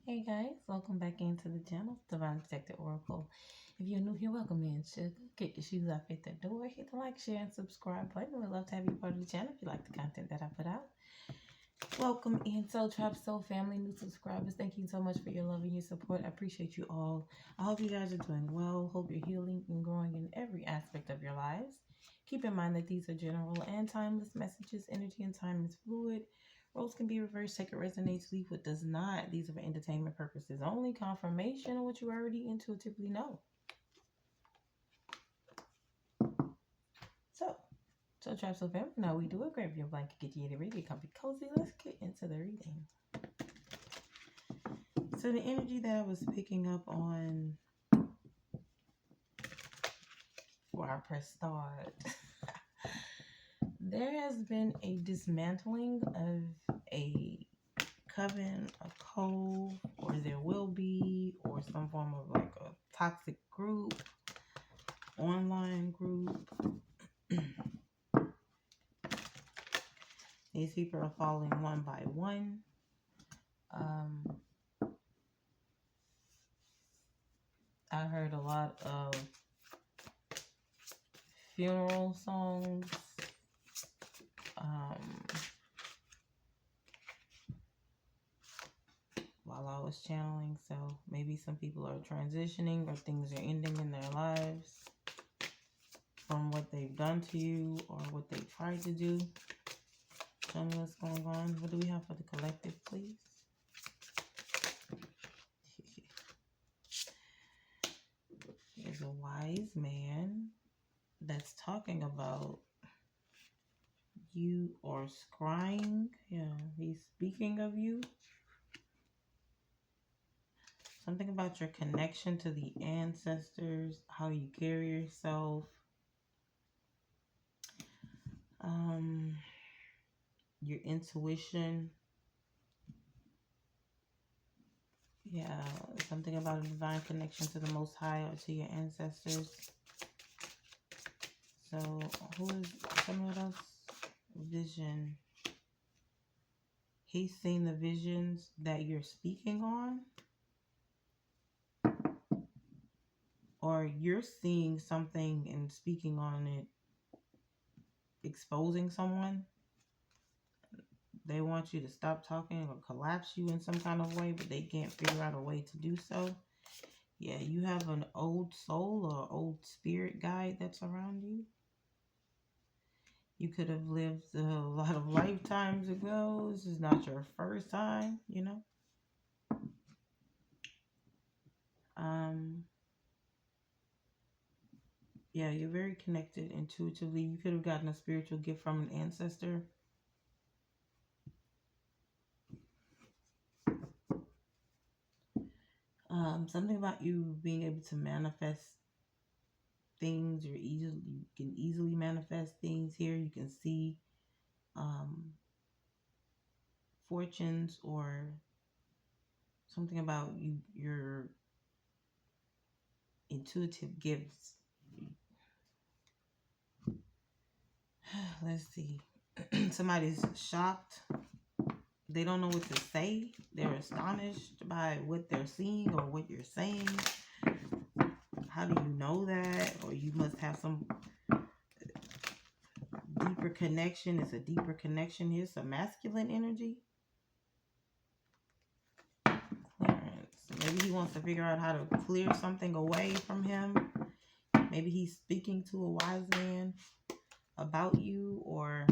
Hey guys, welcome back into the channel, Divine Protected Oracle. If you're new here, welcome in. Sugar, get your shoes off at the door. Hit the like, share, and subscribe button. We'd love to have you part of the channel if you like the content that I put out. Welcome in, Soul Tribe, Soul Family, new subscribers. Thank you so much for your love and your support. I appreciate you all. I hope you guys are doing well. Hope you're healing and growing in every aspect of your lives. Keep in mind that these are general and timeless messages. Energy and time is fluid. Roles can be reversed. Take it resonates, leave what does not. These are for entertainment purposes only. Confirmation of what you already intuitively know. So Tribe, so family, now we do it. Grab your blanket, get you ready, get comfy, cozy. Let's get into the reading. So the energy that I was picking up on before I press start, there has been a dismantling of a coven, a cove, or there will be, or some form of like a toxic group, online group. These people are falling one by one. I heard a lot of funeral songs. While I was channeling, so maybe some people are transitioning or things are ending in their lives from what they've done to you or what they tried to do. Tell me what's going on. What do we have for the collective, please? There's a wise man that's talking about you or scrying. Yeah, he's speaking of you. Something about your connection to the ancestors, how you carry yourself. Your intuition. Yeah, something about a divine connection to the Most High or to your ancestors. So, who is, tell me what else? Vision. He's seen the visions that you're speaking on. Or you're seeing something and speaking on it, exposing someone. They want you to stop talking or collapse you in some kind of way, but they can't figure out a way to do so. Yeah, you have an old soul or old spirit guide that's around you. You could have lived a lot of lifetimes ago. This is not your first time, you know. Yeah, you're very connected intuitively. You could have gotten a spiritual gift from an ancestor. Something about you being able to manifest things. You can easily manifest things here. You can see fortunes or something about your intuitive gifts. Let's see. Somebody's shocked. They don't know what to say. They're astonished by what they're seeing or what you're saying. How do you know that? Or you must have some deeper connection. It's a deeper connection here. It's a masculine energy. Clearance. Maybe he wants to figure out how to clear something away from him. Maybe he's speaking to a wise man about you, or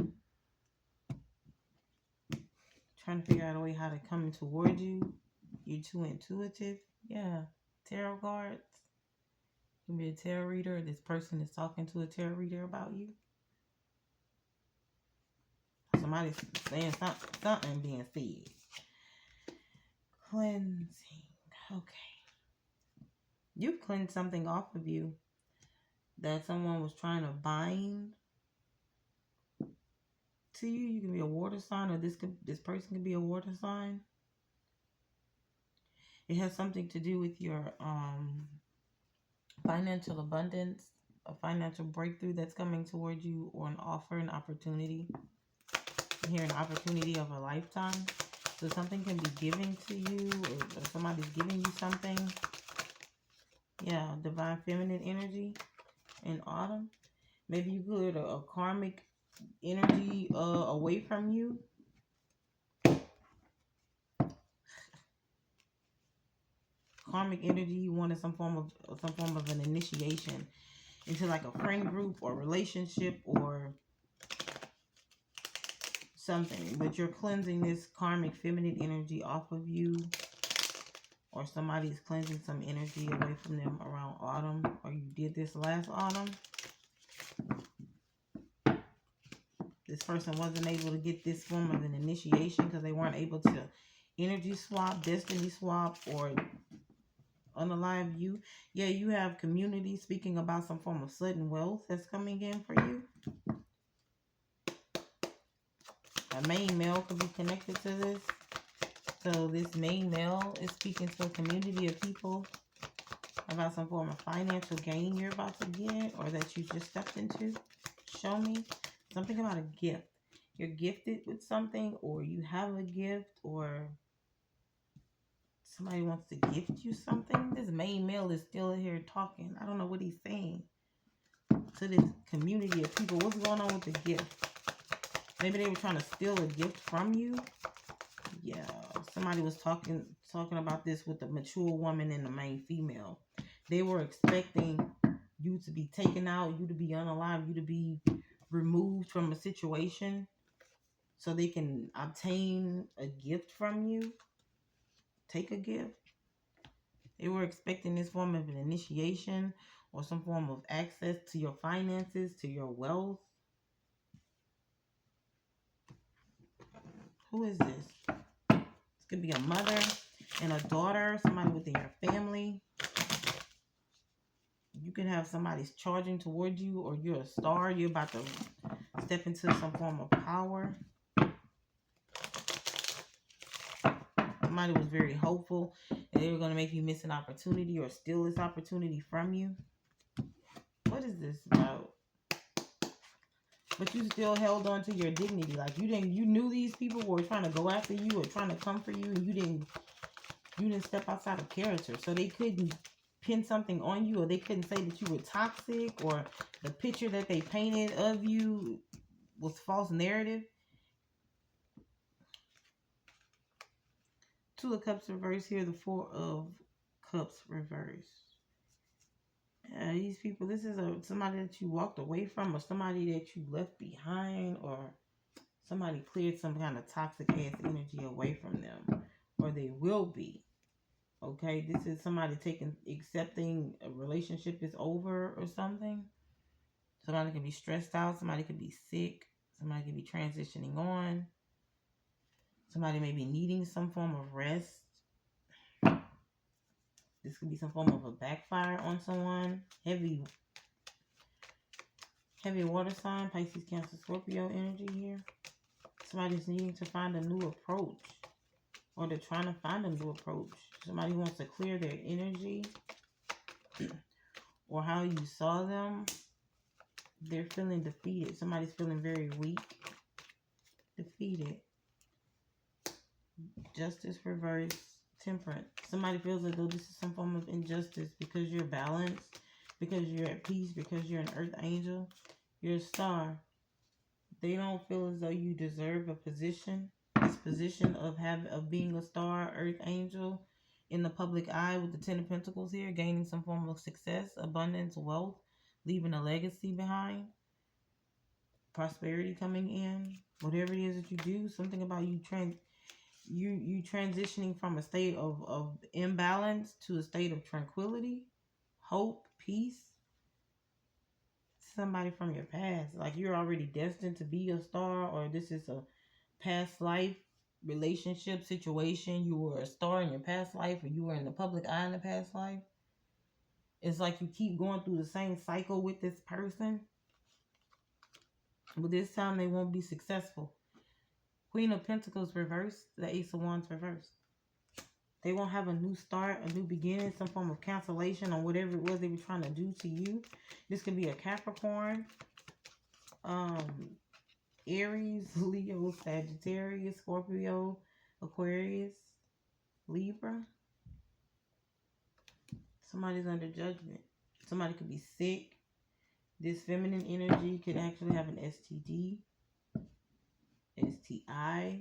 trying to figure out a way how to come toward you. You're too intuitive. Yeah. Tarot cards. You can be a tarot reader. This person is talking to a tarot reader about you. Somebody's saying something being said. Cleansing. Okay. You've cleansed something off of you that someone was trying to bind to you. You can be a water sign, or this person could be a water sign. It has something to do with your financial abundance, a financial breakthrough that's coming toward you, or an offer, an opportunity. Here, an opportunity of a lifetime. So something can be given to you, or somebody's giving you something. Yeah, divine feminine energy in autumn. Maybe you cleared a karmic energy away from you. Karmic energy, you wanted some form of an initiation into like a friend group or relationship or something, but you're cleansing this karmic feminine energy off of you, or somebody's cleansing some energy away from them around autumn, or you did this last autumn. This person wasn't able to get this form of an initiation because they weren't able to energy swap, destiny swap, or unalive you. Yeah, you have community speaking about some form of sudden wealth that's coming in for you. A main male could be connected to this. So this main male is speaking to a community of people about some form of financial gain you're about to get, or that you just stepped into. Show me something about a gift. You're gifted with something, or you have a gift, or somebody wants to gift you something. This main male is still here talking. I don't know what he's saying to this community of people. What's going on with the gift? Maybe they were trying to steal a gift from you. Yeah, somebody was talking about this with the mature woman and the main female. They were expecting you to be taken out, you to be unalive, you to be removed from a situation so they can obtain a gift from you. Take a gift. They were expecting this form of an initiation or some form of access to your finances, to your wealth. Who is this? This could be a mother and a daughter, somebody within your family. You can have somebody's charging toward you, or you're a star. You're about to step into some form of power. Somebody was very hopeful and they were going to make you miss an opportunity or steal this opportunity from you. What is this about? But you still held on to your dignity. Like you knew these people were trying to go after you or trying to come for you, and you didn't step outside of character. So they couldn't pin something on you, or they couldn't say that you were toxic, or the picture that they painted of you was false narrative. Two of Cups reverse here, the Four of Cups reverse. These people, this is somebody that you walked away from, or somebody that you left behind, or somebody cleared some kind of toxic ass energy away from them, or they will be. Okay, this is somebody accepting a relationship is over or something. Somebody can be stressed out, somebody could be sick, somebody could be transitioning on. Somebody may be needing some form of rest. This could be some form of a backfire on someone. Heavy water sign, Pisces, Cancer, Scorpio energy here. Somebody's needing to find a new approach, or they're trying to find a new approach. Somebody wants to clear their energy or how you saw them. They're feeling defeated. Somebody's feeling very weak, defeated. Justice reverse, Temperance. Somebody feels as though this is some form of injustice because you're balanced, because you're at peace, because you're an earth angel, you're a star. They don't feel as though you deserve a position. This position of being a star, earth angel, in the public eye with the Ten of Pentacles here, gaining some form of success, abundance, wealth, leaving a legacy behind, prosperity coming in. Whatever it is that you do, something about you transitioning from a state of imbalance to a state of tranquility, hope, peace. Somebody from your past, like you're already destined to be a star, or this is a past life relationship situation. You were a star in your past life, or you were in the public eye in the past life. It's like you keep going through the same cycle with this person, but this time they won't be successful. Queen of Pentacles reversed, the Ace of Wands reversed. They won't have a new start, a new beginning, some form of cancellation on whatever it was they were trying to do to you. This could be a Capricorn, Aries, Leo, Sagittarius, Scorpio, Aquarius, Libra. Somebody's under judgment. Somebody could be sick. This feminine energy could actually have an STD, STI.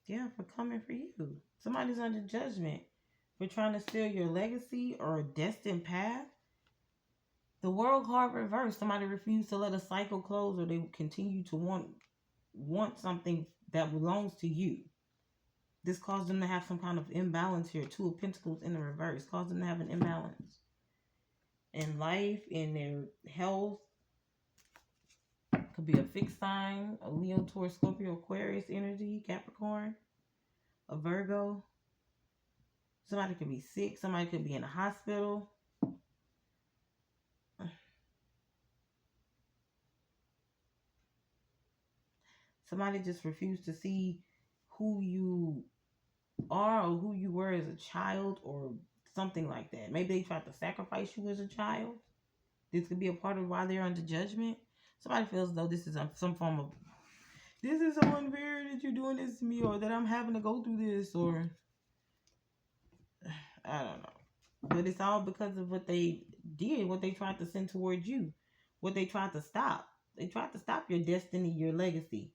Yeah, for coming for you. Somebody's under judgment for trying to steal your legacy or a destined path. The world card reversed. Somebody refused to let a cycle close, or they continue to want something that belongs to you. This caused them to have some kind of imbalance here. Two of Pentacles in the reverse caused them to have an imbalance in life, in their health. Could be a fixed sign, a Leo, Taurus, Scorpio, Aquarius energy, Capricorn, a Virgo. Somebody could be sick. Somebody could be in a hospital. Somebody just refused to see who you are or who you were as a child or something like that. Maybe they tried to sacrifice you as a child. This could be a part of why they're under judgment. Somebody feels as though this is some form of, this is so unfair that you're doing this to me, or that I'm having to go through this, or I don't know. But it's all because of what they did, what they tried to send towards you, what they tried to stop. They tried to stop your destiny, your legacy,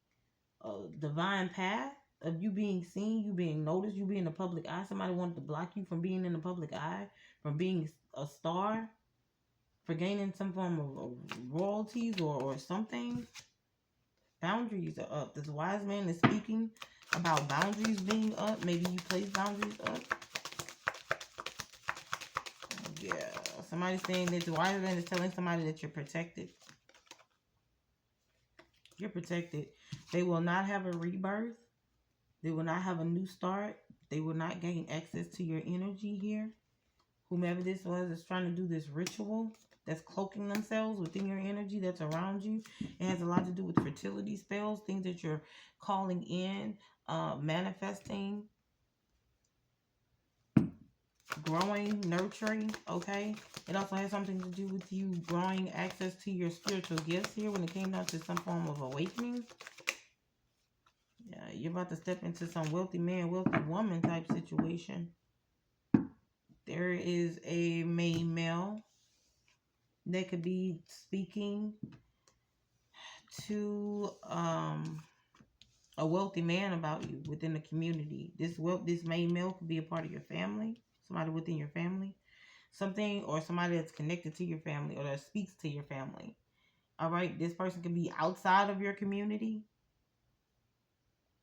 a divine path of you being seen, you being noticed, you being in the public eye. Somebody wanted to block you from being in the public eye, from being a star, for gaining some form of royalties or something. Boundaries are up. This wise man is speaking about boundaries being up. Maybe you place boundaries up. Yeah. Somebody's saying that the wise man is telling somebody that you're protected. You're protected. They will not have a rebirth. They will not have a new start. They will not gain access to your energy here. Whomever this was is trying to do this ritual that's cloaking themselves within your energy that's around you. It has a lot to do with fertility spells, things that you're calling in, manifesting, growing, nurturing, okay? It also has something to do with you growing access to your spiritual gifts here when it came down to some form of awakening. Yeah, you're about to step into some wealthy man, wealthy woman type situation. There is a main male that could be speaking to a wealthy man about you within the community. This main male could be a part of your family, somebody within your family, something, or somebody that's connected to your family or that speaks to your family. All right, this person could be outside of your community.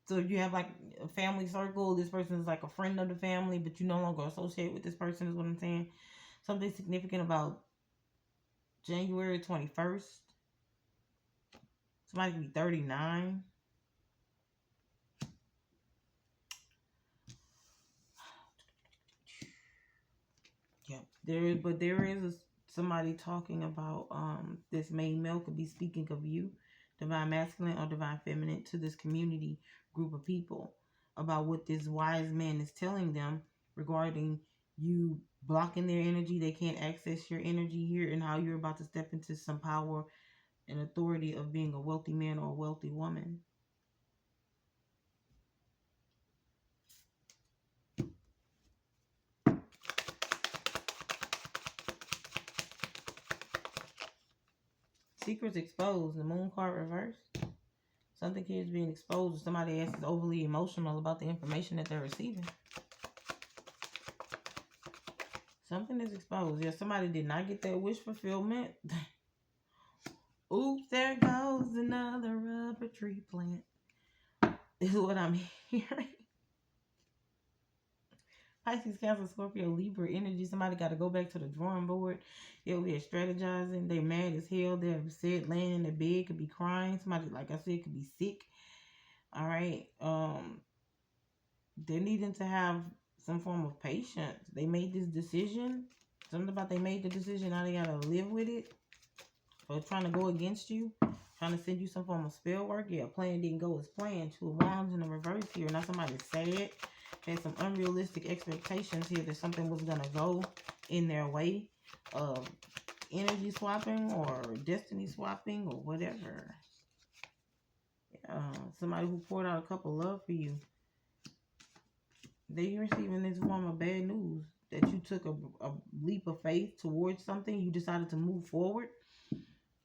So if you have like a family circle, this person is like a friend of the family, but you no longer associate with this person, is what I'm saying. Something significant about January 21st. Somebody could be 39. Yeah, there is somebody talking about this main male could be speaking of you, divine masculine or divine feminine, to this community group of people about what this wise man is telling them regarding you blocking their energy. They can't access your energy here, and how you're about to step into some power and authority of being a wealthy man or a wealthy woman. Secrets exposed. The moon card reversed. Something here is being exposed. Somebody else is overly emotional about the information that they're receiving. Something is exposed. Yeah, somebody did not get their wish fulfillment. Oops, there goes another rubber tree plant. Is what I'm hearing. Pisces, Cancer, Scorpio, Libra energy. Somebody got to go back to the drawing board. They'll be strategizing. They're mad as hell. They're upset, laying in the bed, could be crying. Somebody, like I said, could be sick. All right. They're needing to have some form of patience. They made this decision. Something about they made the decision. Now they got to live with it. Or trying to go against you. Trying to send you some form of spell work. Yeah, plan didn't go as planned. Two of Wands in the reverse here. Now somebody's sad. Had some unrealistic expectations here that something was going to go in their way. energy swapping or destiny swapping or whatever. Somebody who poured out a cup of love for you, they receiving this form of bad news that you took a leap of faith towards something. You decided to move forward,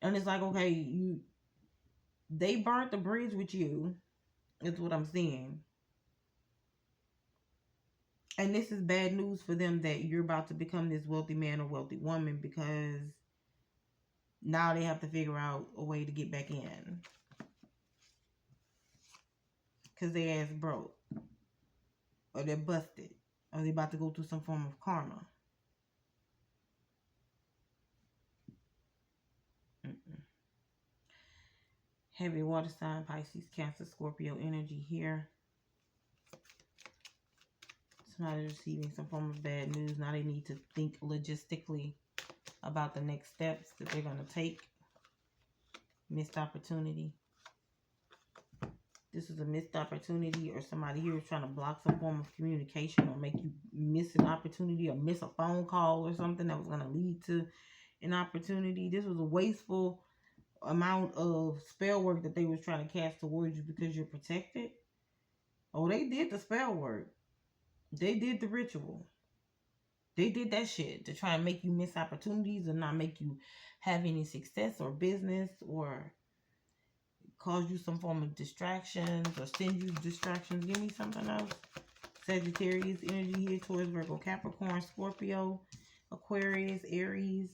and it's like, okay, they burnt the bridge with you. Is what I'm seeing. And this is bad news for them that you're about to become this wealthy man or wealthy woman, because now they have to figure out a way to get back in. Because they ass broke. Or they're busted. Or they're about to go through some form of karma. Heavy water sign, Pisces, Cancer, Scorpio energy here. Somebody's receiving some form of bad news. Now they need to think logistically about the next steps that they're going to take. Missed opportunity. This is a missed opportunity, or somebody here is trying to block some form of communication or make you miss an opportunity or miss a phone call or something that was going to lead to an opportunity. This was a wasteful amount of spell work that they was trying to cast towards you because you're protected. Oh, they did the spell work. They did the ritual. They did that shit to try and make you miss opportunities and not make you have any success or business, or cause you some form of distractions or send you distractions. Give me something else. Sagittarius energy here, Taurus, Virgo, Capricorn, Scorpio, Aquarius, Aries,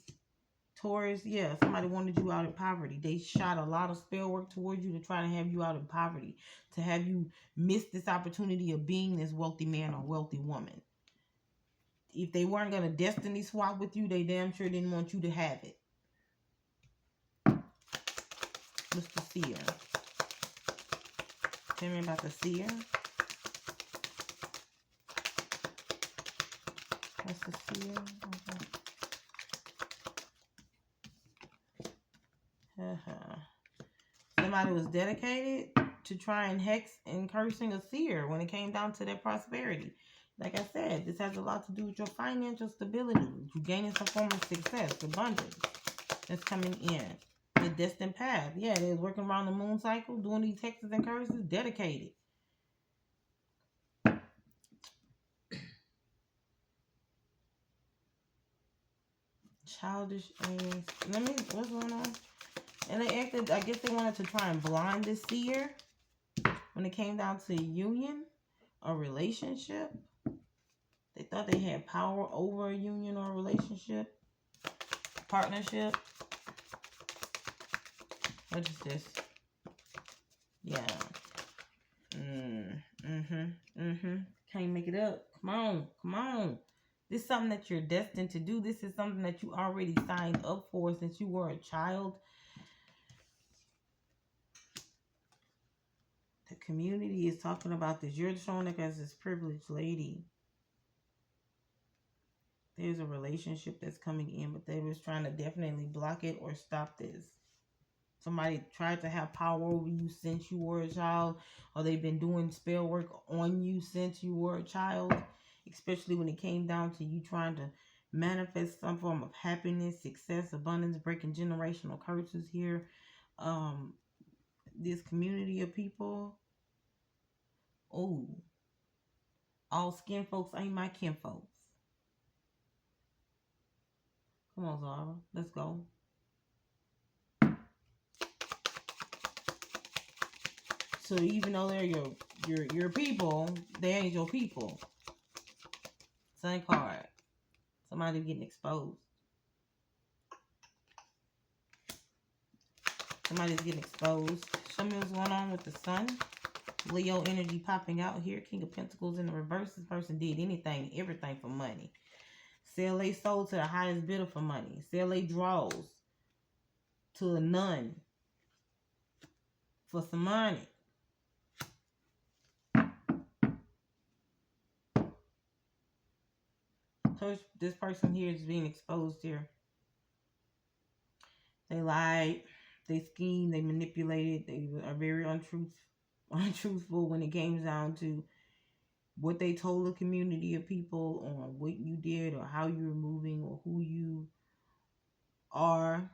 Taurus. Yeah, somebody wanted you out in poverty. They shot a lot of spell work towards you to try to have you out in poverty, to have you miss this opportunity of being this wealthy man or wealthy woman. If they weren't going to destiny swap with you, they damn sure didn't want you to have it. Mr. Seer. Tell me about the Seer. What's the Seer? Okay. Somebody was dedicated to try and hex and cursing a Seer when it came down to their prosperity. Like I said, this has a lot to do with your financial stability. You gaining some form of success, abundance that's coming in. The destined path. Yeah, they was working around the moon cycle, doing these hexes and curses, dedicated. Childish ass. What's going on? And they acted, I guess they wanted to try and blind the Seer when it came down to a union or relationship. They thought they had power over a union or a relationship, partnership. What is this? Yeah. Can't make it up. Come on. This is something that you're destined to do. This is something that you already signed up for since you were a child. The community is talking about this. You're showing up as this privileged lady. There's a relationship that's coming in, but they was trying to definitely block it or stop this. Somebody tried to have power over you since you were a child, or they've been doing spell work on you since you were a child, especially when it came down to you trying to manifest some form of happiness, success, abundance, breaking generational curses here. This community of people. Oh, all skin folks ain't my kin folks. Come on, Zara. Let's go. So even though they're your people, they ain't your people. Same card. Somebody getting exposed. Somebody's getting exposed. Show me what's going on with the sun. Leo energy popping out here. King of Pentacles in the reverse. This person did anything, everything for money. Sell they sold to the highest bidder for money. Sell they draws to a nun for some money. So this person here is being exposed here. They lied, they schemed, they manipulated, they are very untruthful when it came down to what they told the community of people on what you did or how you were moving or who you are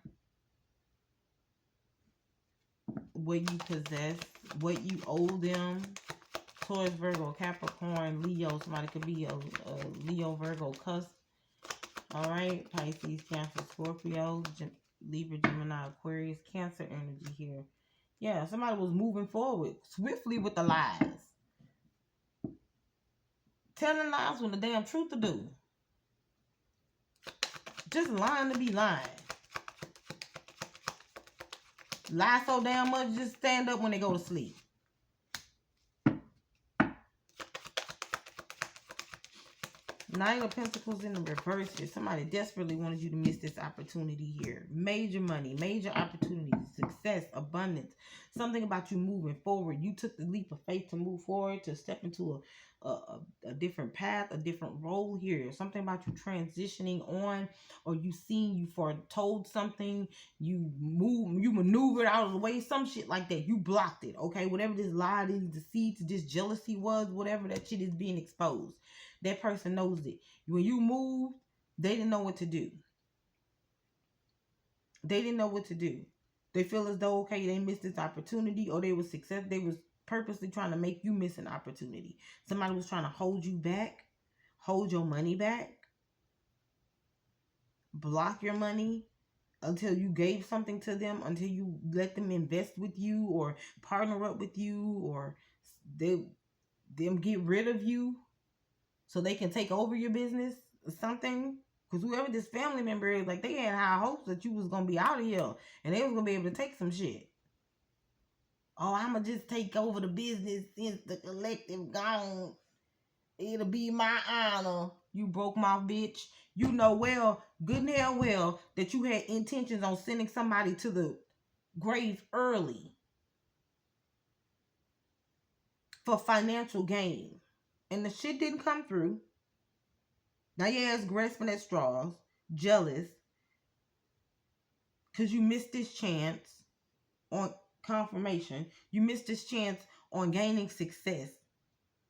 what you possess, what you owe them. Taurus, Virgo, Capricorn, Leo. Somebody could be a Leo, Virgo, cusp. All right. Pisces, Cancer, Scorpio, Libra, Gemini, Aquarius, Cancer energy here. Yeah, somebody was moving forward swiftly with the lies. Telling lies when the damn truth to do. Just lying to be lying. Lie so damn much, just stand up when they go to sleep. Nine of Pentacles in the reverse here. Somebody desperately wanted you to miss this opportunity here. Major money, major opportunities, success, abundance. Something about you moving forward. You took the leap of faith to move forward, to step into a different path, a different role here. Something about you transitioning on, or you seen, you foretold something, you maneuvered out of the way, some shit like that. You blocked it, okay? Whatever this lie, this deceit, this jealousy was, whatever that shit is being exposed. That person knows it. When you moved, they didn't know what to do. They didn't know what to do. They feel as though, okay, they missed this opportunity, or they was successful. They was purposely trying to make you miss an opportunity. Somebody was trying to hold you back, hold your money back, block your money until you gave something to them, until you let them invest with you or partner up with you, or them get rid of you so they can take over your business or something. Because whoever this family member is, like, they had high hopes that you was going to be out of here and they was going to be able to take some shit. Oh, I'm going to just take over the business since the collective gone. It'll be my honor. You broke mouth bitch. You know well, good and hell well, that you had intentions on sending somebody to the grave early for financial gain. And the shit didn't come through. Now your ass grasping at straws, jealous, because you missed this chance on confirmation. You missed this chance on gaining success.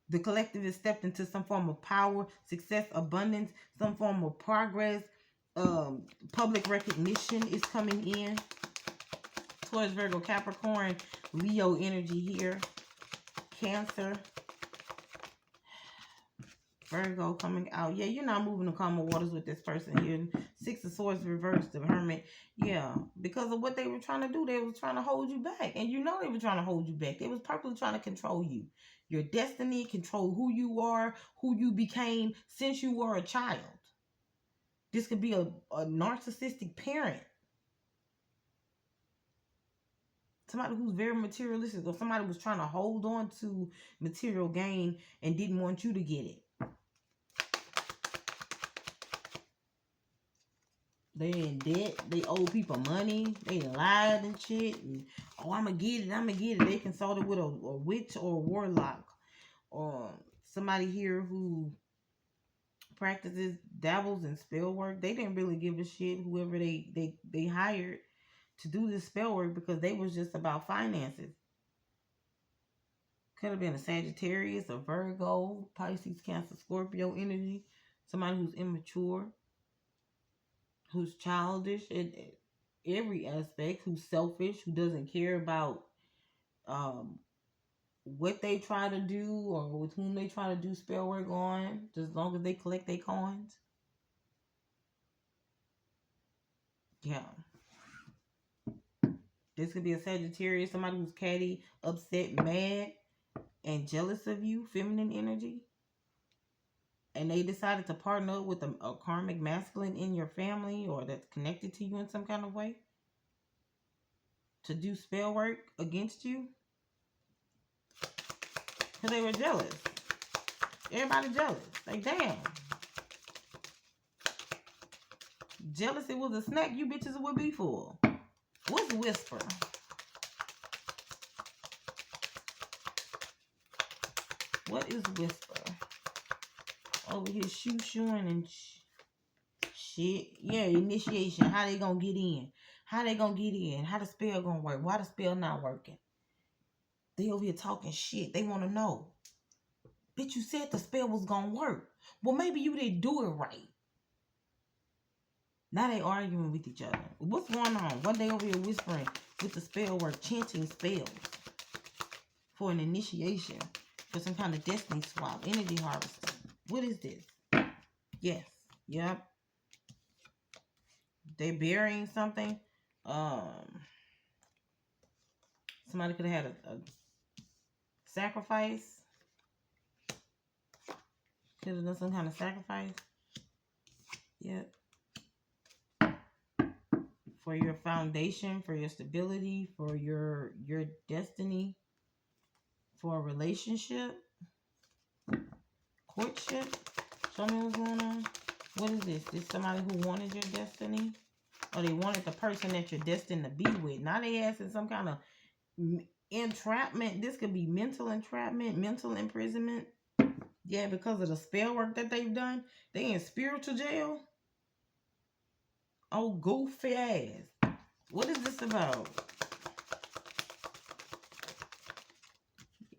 The collective has stepped into some form of power, success, abundance, some form of progress. Public recognition is coming in. Taurus, Virgo, Capricorn, Leo energy here. Cancer, Virgo coming out. Yeah, you're not moving to calmer waters with this person here. Six of Swords reversed, the Hermit. Yeah, because of what they were trying to do. They were trying to hold you back. And you know they were trying to hold you back. They was purposely trying to control you. Your destiny, control who you are, who you became since you were a child. This could be a narcissistic parent. Somebody who's very materialistic, or somebody was trying to hold on to material gain and didn't want you to get it. They in debt. They owe people money. They lied and shit. And, oh, I'm going to get it. I'm going to get it. They consulted with a witch or a warlock. Or somebody here who practices, dabbles in spell work. They didn't really give a shit whoever they hired to do this spell work, because they was just about finances. Could have been a Sagittarius, a Virgo, Pisces, Cancer, Scorpio energy. Somebody who's immature, who's childish in every aspect, who's selfish, who doesn't care about what they try to do or with whom they try to do spell work on, just as long as they collect their coins. Yeah. This could be a Sagittarius, somebody who's catty, upset, mad, and jealous of you, feminine energy. And they decided to partner up with a karmic masculine in your family, or that's connected to you in some kind of way, to do spell work against you. Because they were jealous. Everybody jealous. Like, damn. Jealous it was a snack you bitches would be full. What's whisper? What is whisper? Over here shoo-shooing and shit. Yeah, initiation. How they gonna get in? How they gonna get in? How the spell gonna work? Why the spell not working? They over here talking shit. They want to know. Bitch, you said the spell was gonna work. Well, maybe you didn't do it right. Now they arguing with each other. What's going on? What they over here whispering with the spell work, chanting spells for an initiation, for some kind of destiny swap, energy harvesting. What is this? Yes. Yep. They burying something. Somebody could have had a sacrifice. Could have done some kind of sacrifice. Yep. For your foundation, for your stability, for your destiny, for a relationship, courtship. Show me what's going on. What is this? This somebody who wanted your destiny? Or they wanted the person that you're destined to be with. Now they asking some kind of entrapment. This could be mental entrapment, mental imprisonment. Yeah, because of the spell work that they've done. They in spiritual jail. Oh, goofy ass. What is this about?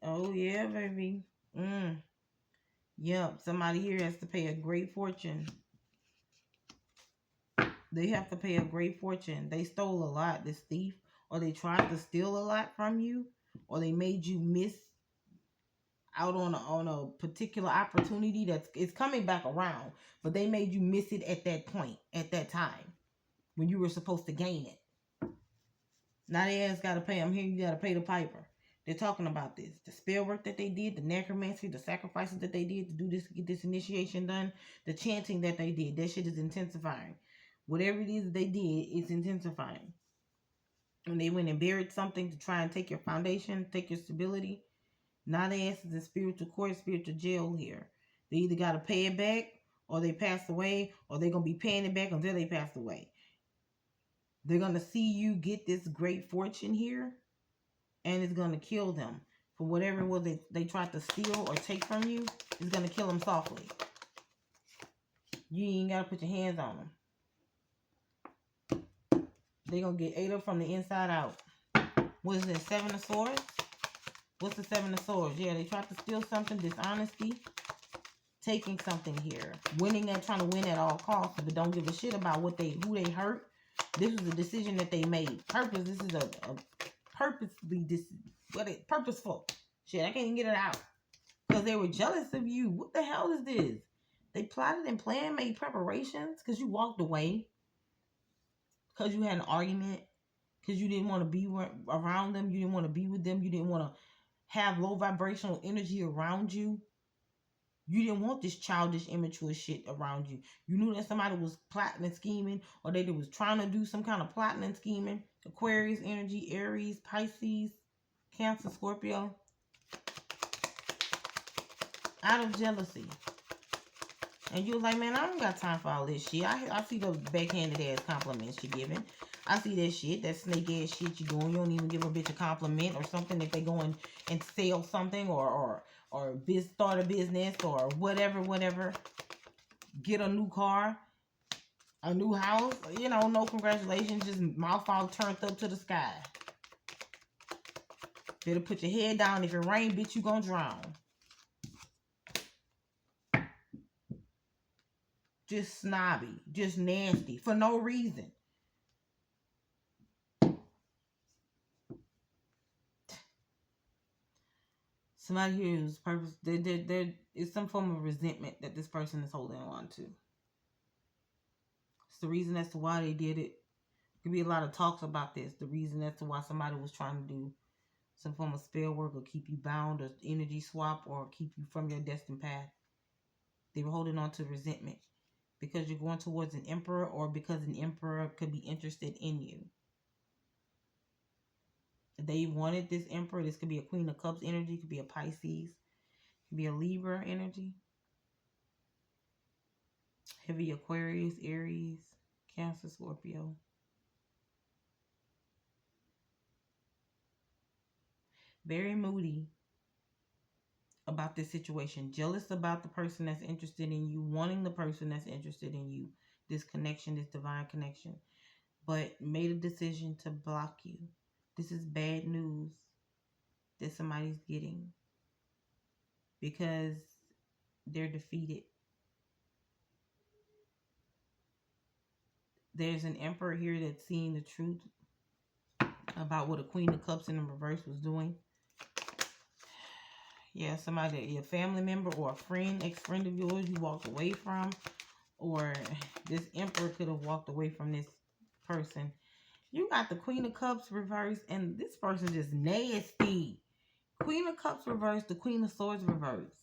Oh, yeah, baby. Yep, somebody here has to pay a great fortune. They have to pay a great fortune. They stole a lot, this thief. Or they tried to steal a lot from you. Or they made you miss out on a particular opportunity it's coming back around. But they made you miss it at that point, at that time, when you were supposed to gain it. Now they ass got to pay. I'm here, you got to pay the piper. They're talking about this. The spell work that they did, the necromancy, the sacrifices that they did to do this, get this initiation done, the chanting that they did. That shit is intensifying. Whatever it is that they did, it's intensifying. When they went and buried something to try and take your foundation, take your stability, now they ass is in spiritual court, spiritual jail here. They either got to pay it back, or they passed away, or they're going to be paying it back until they pass away. They're going to see you get this great fortune here, and it's going to kill them. For whatever it was they tried to steal or take from you, it's going to kill them softly. You ain't got to put your hands on them. They're going to get ate up from the inside out. What is it, 7 of Swords? What's the 7 of Swords? Yeah, they tried to steal something, dishonesty, taking something here. Winning at, trying to win at all costs, but don't give a shit about who they hurt. This was a decision that they made. This is a purposeful shit. I can't even get it out. Because they were jealous of you. What the hell is this? They plotted and planned, made preparations because you walked away. Because you had an argument. Because you didn't want to be around them. You didn't want to be with them. You didn't want to have low vibrational energy around you. You didn't want this childish, immature shit around you. You knew that somebody was plotting and scheming, or they was trying to do some kind of plotting and scheming. Aquarius energy, Aries, Pisces, Cancer, Scorpio. Out of jealousy. And you're like, man, I don't got time for all this shit. I see the backhanded ass compliments you're giving. I see that shit, that snake ass shit you're doing. You don't even give a bitch a compliment or something if they go and sell something or start a business or whatever. Get a new car, a new house. You know, no congratulations. Just mouth all turned up to the sky. Better put your head down. If it rain, bitch, you gonna drown. Just snobby. Just nasty. For no reason. Somebody here who's purpose. There is some form of resentment that this person is holding on to. It's the reason as to why they did it. There could be a lot of talks about this. The reason as to why somebody was trying to do some form of spell work or keep you bound or energy swap or keep you from your destined path. They were holding on to resentment because you're going towards an emperor or because an emperor could be interested in you. They wanted this emperor. This could be a Queen of Cups energy. Could be a Pisces. Could be a Libra energy. Heavy Aquarius, Aries, Cancer, Scorpio. Very moody about this situation. Jealous about the person that's interested in you. Wanting the person that's interested in you. This connection, this divine connection. But made a decision to block you. This is bad news that somebody's getting. Because they're defeated. There's an emperor here that's seeing the truth about what a Queen of Cups in the reverse was doing. Yeah, somebody, a family member or a friend, ex-friend of yours you walked away from. Or this emperor could have walked away from this person. You got the Queen of Cups reversed, and this person just nasty. Queen of Cups reversed, the Queen of Swords reversed.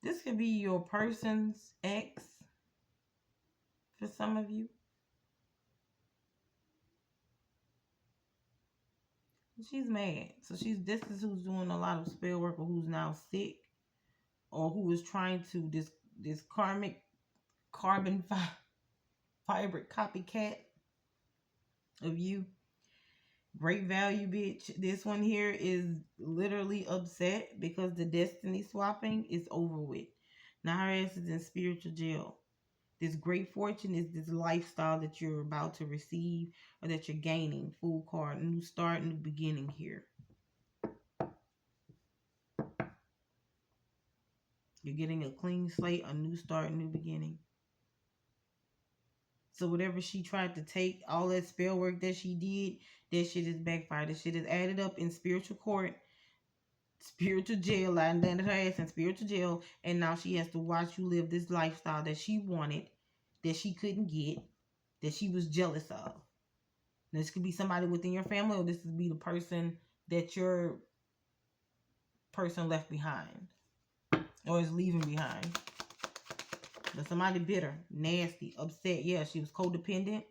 This could be your person's ex for some of you. She's mad. So this is who's doing a lot of spell work, or who's now sick, or who is trying to this karmic carbon fiber copycat of you. Great value, bitch. This one here is literally upset because the destiny swapping is over with. Now her ass is in spiritual jail. This great fortune is this lifestyle that you're about to receive, or that you're gaining. Full card, new start, new beginning here. You're getting a clean slate, a new start, new beginning. So whatever she tried to take, all that spell work that she did, that shit is backfired. That shit is added up in spiritual court, spiritual jail, landed her ass in spiritual jail, and now she has to watch you live this lifestyle that she wanted, that she couldn't get, that she was jealous of. This could be somebody within your family, or this could be the person that your person left behind, or is leaving behind. But somebody bitter, nasty, upset. Yeah, she was codependent,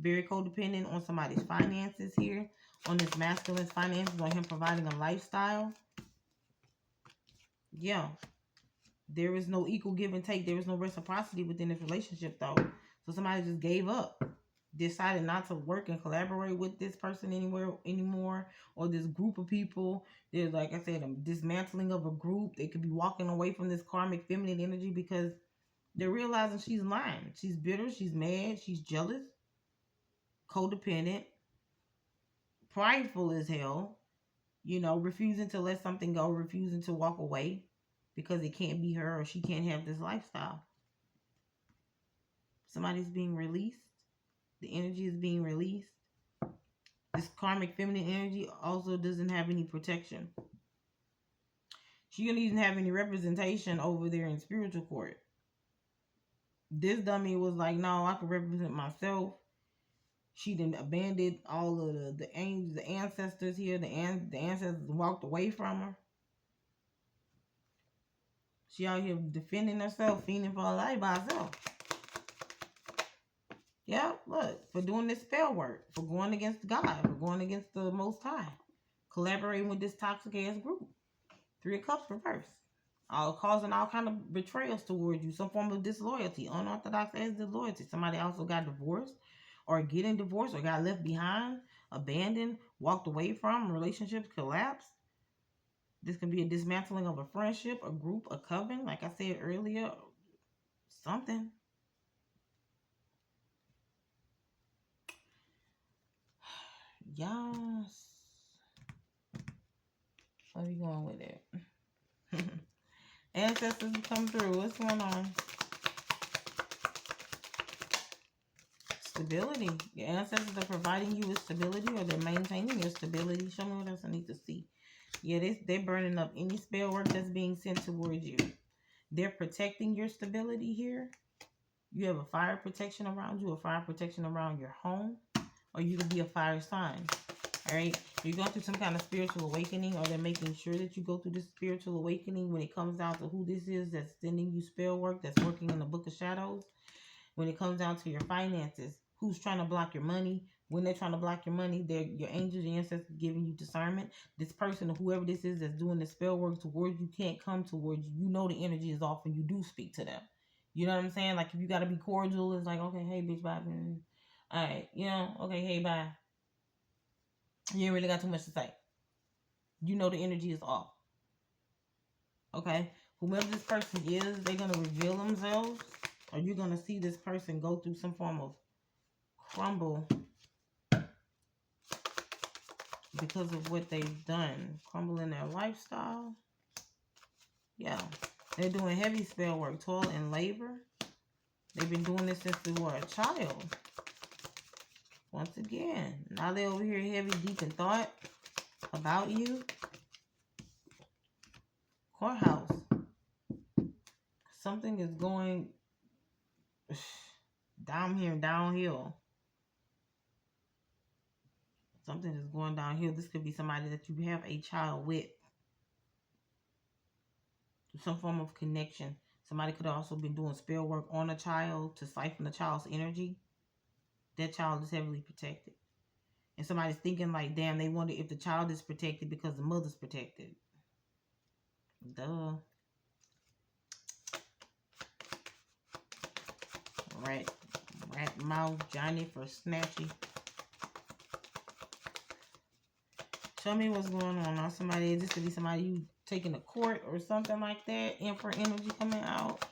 very codependent on somebody's finances here, on this masculine's finances, on him providing a lifestyle. Yeah. There is no equal give and take. There is no reciprocity within this relationship, though. So somebody just gave up, decided not to work and collaborate with this person anymore, or this group of people. There's, like I said, a dismantling of a group. They could be walking away from this karmic feminine energy because they're realizing she's lying. She's bitter. She's mad. She's jealous. Codependent. Prideful as hell. You know, refusing to let something go. Refusing to walk away because it can't be her, or she can't have this lifestyle. Somebody's being released. The energy is being released. This karmic feminine energy also doesn't have any protection. She doesn't even have any representation over there in spiritual court. This dummy was like, no, I can represent myself. She done abandoned all of the angels, the ancestors here. The ancestors walked away from her. She out here defending herself, feeding for her life by herself. Yeah, look, for doing this spell work, for going against God, for going against the Most High, collaborating with this toxic ass group. 3 of Cups reversed. Causing all kind of betrayals towards you, some form of disloyalty, unorthodox as disloyalty. Somebody also got divorced, or getting divorced, or got left behind, abandoned, walked away from, relationships collapsed. This can be a dismantling of a friendship, a group, a coven, like I said earlier, something. Yes. Where we going with it? Ancestors come through. What's going on? Stability. Your ancestors are providing you with stability, or they're maintaining your stability. Show me what else I need to see. Yeah, they're burning up any spell work that's being sent towards you. They're protecting your stability here. You have a fire protection around you, a fire protection around your home, or you could be a fire sign. All right, you're going through some kind of spiritual awakening, or they're making sure that you go through this spiritual awakening when it comes down to who this is that's sending you spell work, that's working in the book of shadows. When it comes down to your finances, who's trying to block your money? When they're trying to block your money, they're your angels, your ancestors giving you discernment. This person, or whoever this is that's doing the spell work towards you, can't come towards you. You know the energy is off when you do speak to them. You know what I'm saying? Like, if you got to be cordial, it's like, okay, hey, bitch, bye. All right, you know, okay, hey, bye. You ain't really got too much to say. You know the energy is off. Okay? Whomever this person is, they're going to reveal themselves, or you're going to see this person go through some form of crumble because of what they've done. Crumble in their lifestyle. Yeah. They're doing heavy spell work, toil and labor. They've been doing this since they were a child. Once again, now they're over here heavy, deep in thought about you. Courthouse. Something is going down here, downhill. Something is going downhill. This could be somebody that you have a child with. Some form of connection. Somebody could have also been doing spell work on a child to siphon the child's energy. That child is heavily protected. And somebody's thinking like, damn, they wonder if the child is protected because the mother's protected. Duh. Rat mouth, Johnny for snatchy. Show me what's going on now. Somebody, this could be somebody you taking to court or something like that. Emperor energy coming out.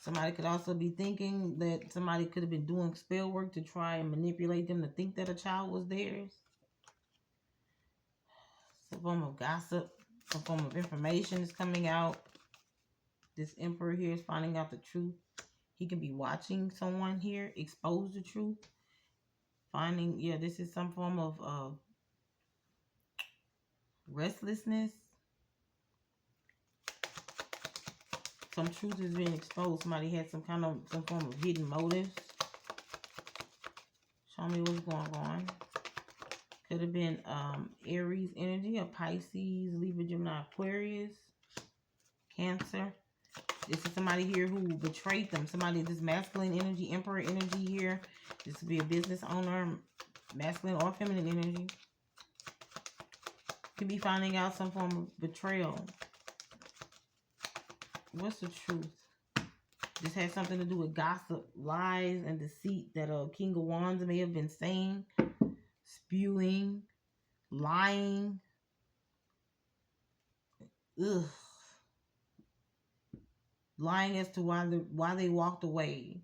Somebody could also be thinking that somebody could have been doing spell work to try and manipulate them to think that a child was theirs. Some form of gossip, some form of information is coming out. This emperor here is finding out the truth. He can be watching someone here expose the truth. Finding, yeah, this is some form of restlessness. Some truth is being exposed. Somebody had some form of hidden motives. Show me what's going on. Could have been Aries energy, a Pisces, Libra, Gemini, Aquarius, Cancer. This is somebody here who betrayed them. Somebody, this masculine energy, emperor energy here. This could be a business owner, masculine or feminine energy. Could be finding out some form of betrayal. What's the truth? This has something to do with gossip, lies, and deceit that a King of Wands may have been saying, spewing, lying. Ugh. Lying as to why they walked away.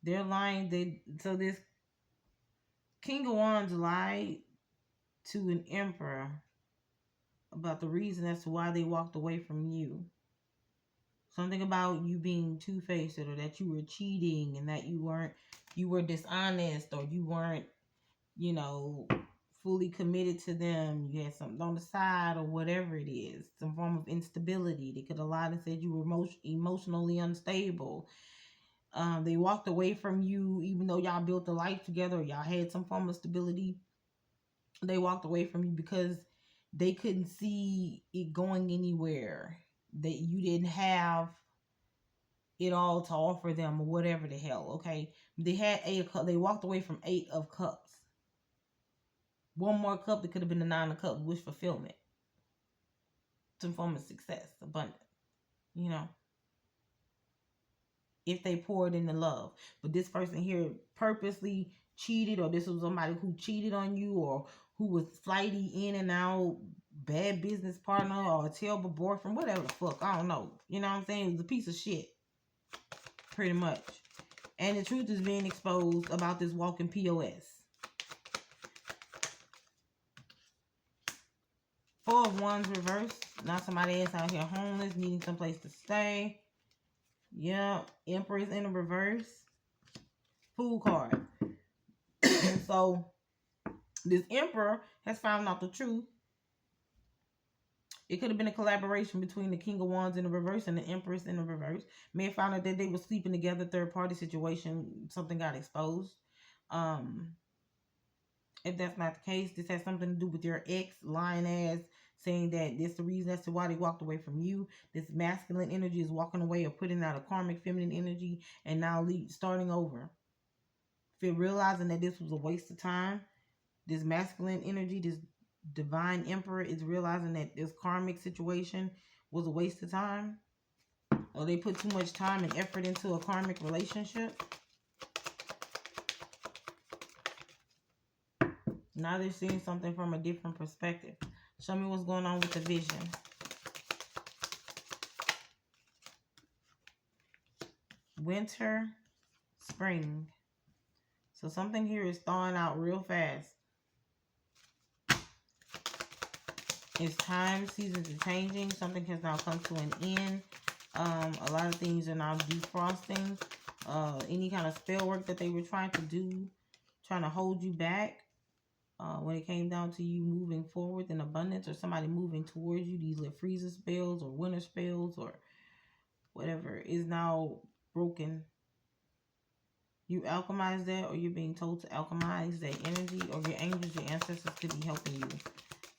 They're lying. So this King of Wands lied to an emperor about the reason as to why they walked away from you. Something about you being two-faced, or that you were cheating, and that you were dishonest, or you weren't, fully committed to them. You had something on the side, or whatever it is. Some form of instability. They could have lied and said you were emotionally unstable. They walked away from you, even though y'all built a life together, or y'all had some form of stability. They walked away from you because they couldn't see it going anywhere. That you didn't have it all to offer them, or whatever the hell. Okay, they had 8 of cups. They walked away from 8 of cups. One more cup that could have been the 9 of cups, wish fulfillment, some form of success, abundance. If they poured in the love. But this person here purposely cheated, or this was somebody who cheated on you, or who was flighty in and out, bad business partner, or a terrible boyfriend, whatever the fuck, I don't know. You know what I'm saying? It was a piece of shit. Pretty much. And the truth is being exposed about this walking POS. 4 of Wands reversed. Now somebody else out here homeless, needing someplace to stay. Yeah, Empress in the reverse. Fool card. And so this Emperor has found out the truth. It could have been a collaboration between the King of Wands in the reverse and the Empress in the reverse. May have found out that they were sleeping together, third-party situation. Something got exposed. If that's not the case, this has something to do with your ex lying ass, saying that this is the reason as to why they walked away from you. This masculine energy is walking away or putting out a karmic feminine energy and now starting over. Realizing that this was a waste of time. This masculine energy, this divine emperor, is realizing that this karmic situation was a waste of time. Or they put too much time and effort into a karmic relationship. Now they're seeing something from a different perspective. Show me what's going on with the vision. Winter, spring. So something here is thawing out real fast. It's time. Seasons are changing. Something has now come to an end. A lot of things are now defrosting. Any kind of spell work that they were trying to do, trying to hold you back, when it came down to you moving forward in abundance, or somebody moving towards you, these little freezer spells or winter spells or whatever, is now broken. You alchemize that, or you're being told to alchemize that energy, or your angels, your ancestors could be helping you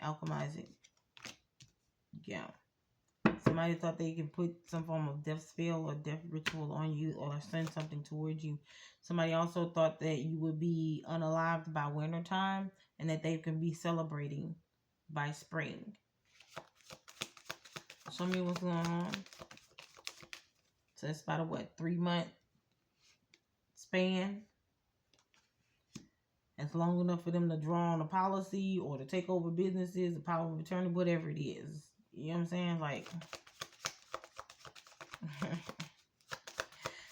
alchemize it. Yeah. Somebody thought they could put some form of death spell or death ritual on you, or send something towards you. Somebody also thought that you would be unalived by winter time, and that they can be celebrating by spring. Show me what's going on. So it's about a 3-month span. It's long enough for them to draw on a policy or to take over businesses, the power of attorney, whatever it is. You know what I'm saying? Like,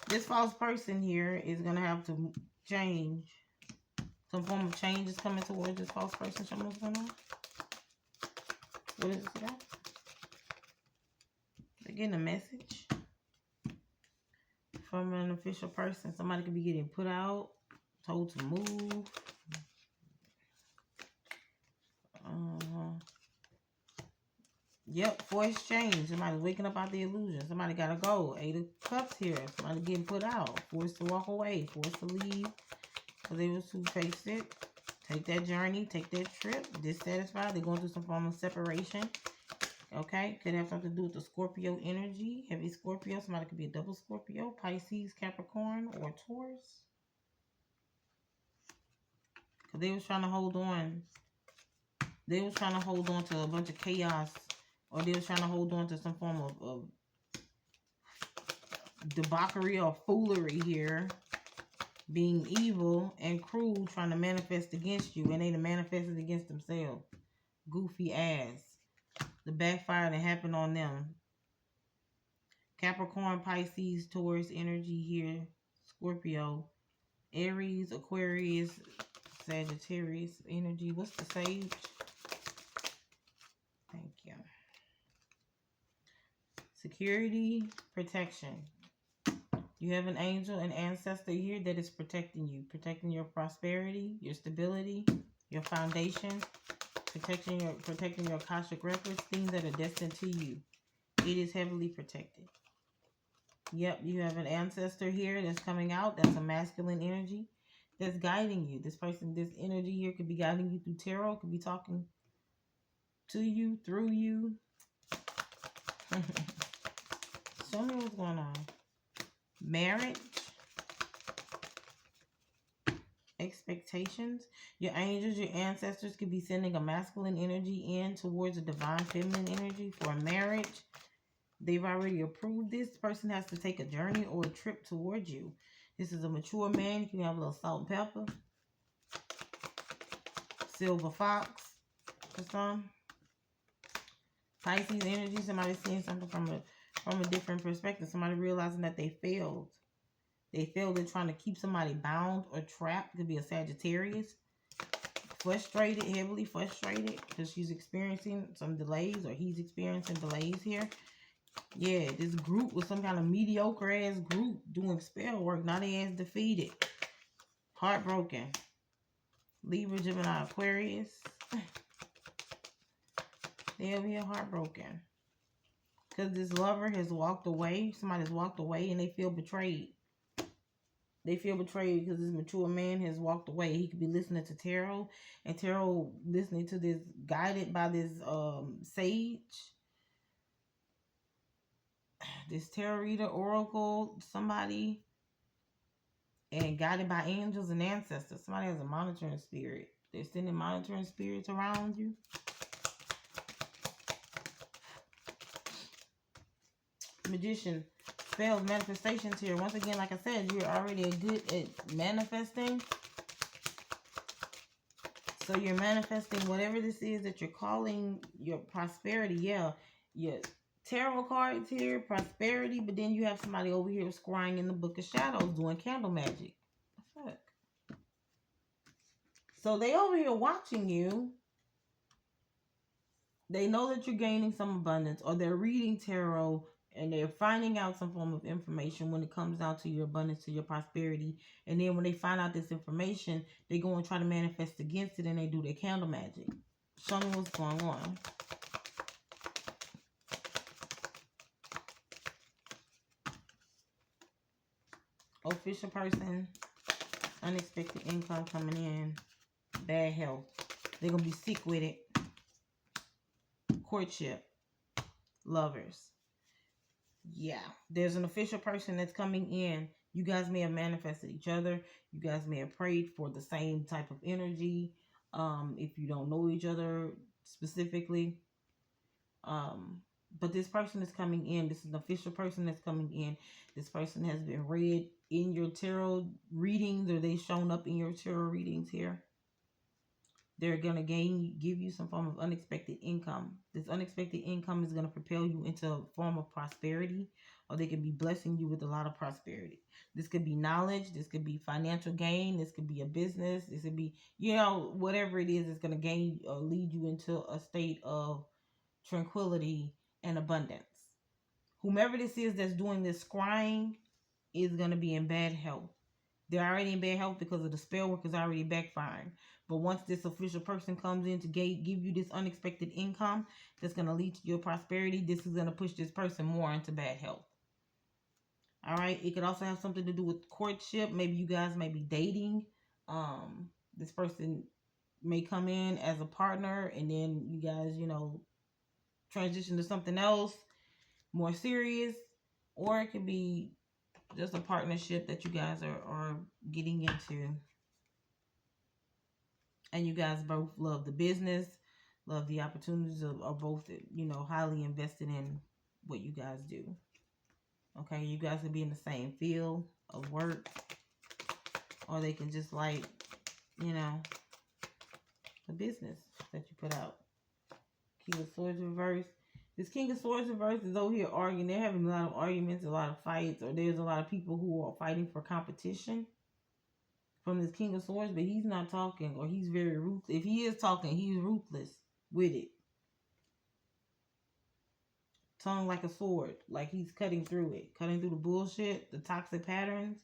this false person here is going to have to change. Some form of change is coming towards this false person. Show me what's going on. What is this about? They're getting a message from an official person. Somebody could be getting put out, told to move. Yep, forced change. Somebody's waking up out the illusion. Somebody gotta go. 8 of Cups here. Somebody getting put out. Forced to walk away. Forced to leave. Because they was too faced it. Take that journey. Take that trip. Dissatisfied. They're going through some form of separation. Okay. Could have something to do with the Scorpio energy. Heavy Scorpio. Somebody could be a double Scorpio. Pisces, Capricorn, or Taurus. Because they was trying to hold on. They was trying to hold on to a bunch of chaos. Or they was trying to hold on to some form of debauchery or foolery here. Being evil and cruel, trying to manifest against you. And they manifested against themselves. Goofy ass. The backfire that happened on them. Capricorn, Pisces, Taurus energy here. Scorpio. Aries, Aquarius, Sagittarius energy. What's the Sage? Thank you. Security, protection. You have an angel, an ancestor here that is protecting you. Protecting your prosperity, your stability, your foundation. Protecting your Akashic records, things that are destined to you. It is heavily protected. Yep, you have an ancestor here that's coming out. That's a masculine energy that's guiding you. This person, this energy here could be guiding you through tarot. Could be talking to you, through you. Show me what's going on. Marriage. Expectations. Your angels, your ancestors could be sending a masculine energy in towards a divine feminine energy for a marriage. They've already approved this. The person has to take a journey or a trip towards you. This is a mature man. You can have a little salt and pepper. Silver fox for some. Pisces energy. Somebody seeing something from a different perspective. Somebody realizing that they failed. They failed in trying to keep somebody bound or trapped. It could be a Sagittarius. Frustrated, heavily frustrated, because she's experiencing some delays, or he's experiencing delays here. Yeah, this group was some kind of mediocre ass group doing spell work. Now they ass defeated. Heartbroken. Libra, Gemini, Aquarius. They'll be heartbroken. Because this lover has walked away. Somebody's walked away and they feel betrayed. They feel betrayed because this mature man has walked away. He could be listening to tarot. And tarot listening to this, guided by this sage. This tarot reader, oracle, somebody. And guided by angels and ancestors. Somebody has a monitoring spirit. They're sending monitoring spirits around you. Magician. Spells, manifestations here. Once again, like I said, you're already good at manifesting. So you're manifesting whatever this is that you're calling your prosperity. Yeah, your tarot cards here, prosperity. But then you have somebody over here scrying in the book of shadows doing candle magic. The fuck? So they over here watching you. They know that you're gaining some abundance, or they're reading tarot and they're finding out some form of information when it comes down to your abundance, to your prosperity. And then when they find out this information, they go and try to manifest against it, and they do their candle magic. Show me what's going on. Official person, unexpected income coming in, bad health. They're going to be sick with it. Courtship, lovers. Yeah, there's an official person that's coming in. You guys may have manifested each other. You guys may have prayed for the same type of energy. If you don't know each other specifically. But this person is coming in. This is an official person that's coming in. This person has been read in your tarot readings, or they've shown up in your tarot readings here. They're going to give you some form of unexpected income. This unexpected income is going to propel you into a form of prosperity, or they could be blessing you with a lot of prosperity. This could be knowledge. This could be financial gain. This could be a business. This could be, whatever it is, it's going to gain or lead you into a state of tranquility and abundance. Whomever this is that's doing this scrying is going to be in bad health. They're already in bad health because of the spell work is already backfiring. But once this official person comes in to give you this unexpected income that's going to lead to your prosperity, this is going to push this person more into bad health. All right. It could also have something to do with courtship. Maybe you guys may be dating. This person may come in as a partner, and then you guys, transition to something else more serious. Or it could be just a partnership that you guys are getting into. And you guys both love the business, love the opportunities of both, highly invested in what you guys do. Okay, you guys could be in the same field of work, or they can just like, the business that you put out. King of Swords reverse. This King of Swords reverse is over here arguing. They're having a lot of arguments, a lot of fights, or there's a lot of people who are fighting for competition from this King of Swords, but he's not talking, or he's very ruthless. If he is talking, he's ruthless with it. Tongue like a sword, like he's cutting through it, cutting through the bullshit, the toxic patterns,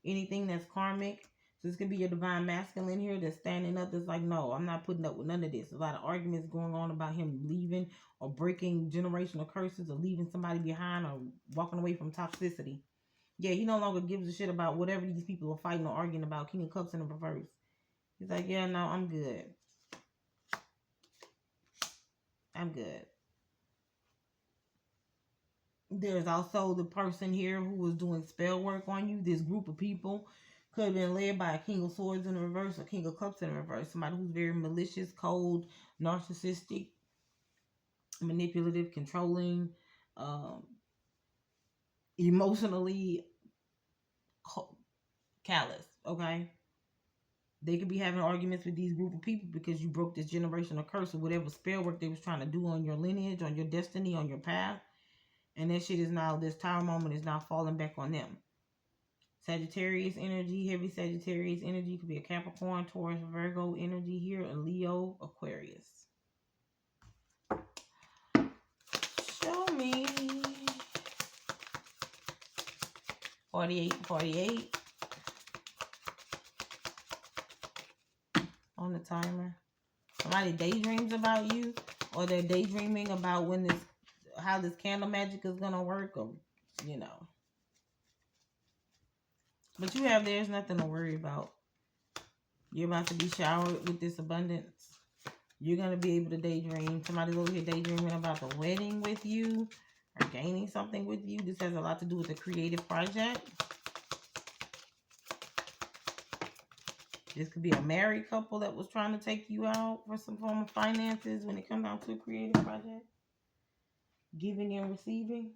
anything that's karmic. So this could be your divine masculine here that's standing up, that's like, no, I'm not putting up with none of this. A lot of arguments going on about him leaving or breaking generational curses, or leaving somebody behind, or walking away from toxicity. Yeah, he no longer gives a shit about whatever these people are fighting or arguing about. King of Cups in the reverse. He's like, yeah, no, I'm good. I'm good. There's also the person here who was doing spell work on you. This group of people could have been led by a King of Swords in the reverse or King of Cups in the reverse. Somebody who's very malicious, cold, narcissistic, manipulative, controlling, emotionally callous. Okay? They could be having arguments with these group of people because you broke this generational curse or whatever spell work they was trying to do on your lineage, on your destiny, on your path. And that shit is now, this tower moment is now falling back on them. Sagittarius energy, heavy Sagittarius energy. Could be a Capricorn, Taurus, Virgo energy here, a Leo, Aquarius. Show me. 48 on the timer. Somebody daydreams about you, or they're daydreaming about how this candle magic is gonna work, or But there's nothing to worry about. You're about to be showered with this abundance. You're gonna be able to daydream. Somebody's over here daydreaming about the wedding with you, or gaining something with you. This has a lot to do with a creative project. This could be a married couple that was trying to take you out for some form of finances when it comes down to a creative project. Giving and receiving.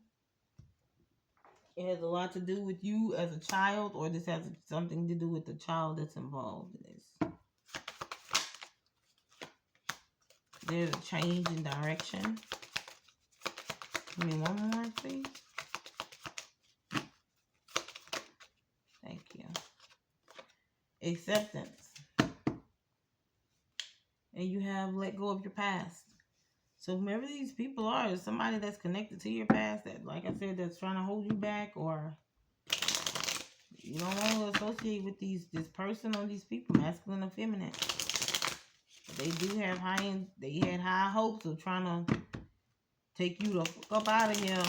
It has a lot to do with you as a child, or this has something to do with the child that's involved in this. There's a change in direction. Give me one more, please. Thank you. Acceptance. And you have let go of your past. So whoever these people are is somebody that's connected to your past that, like I said, that's trying to hold you back, or you don't want to associate with this person or these people, masculine or feminine. They do have they had high hopes of trying to take you the fuck up out of here.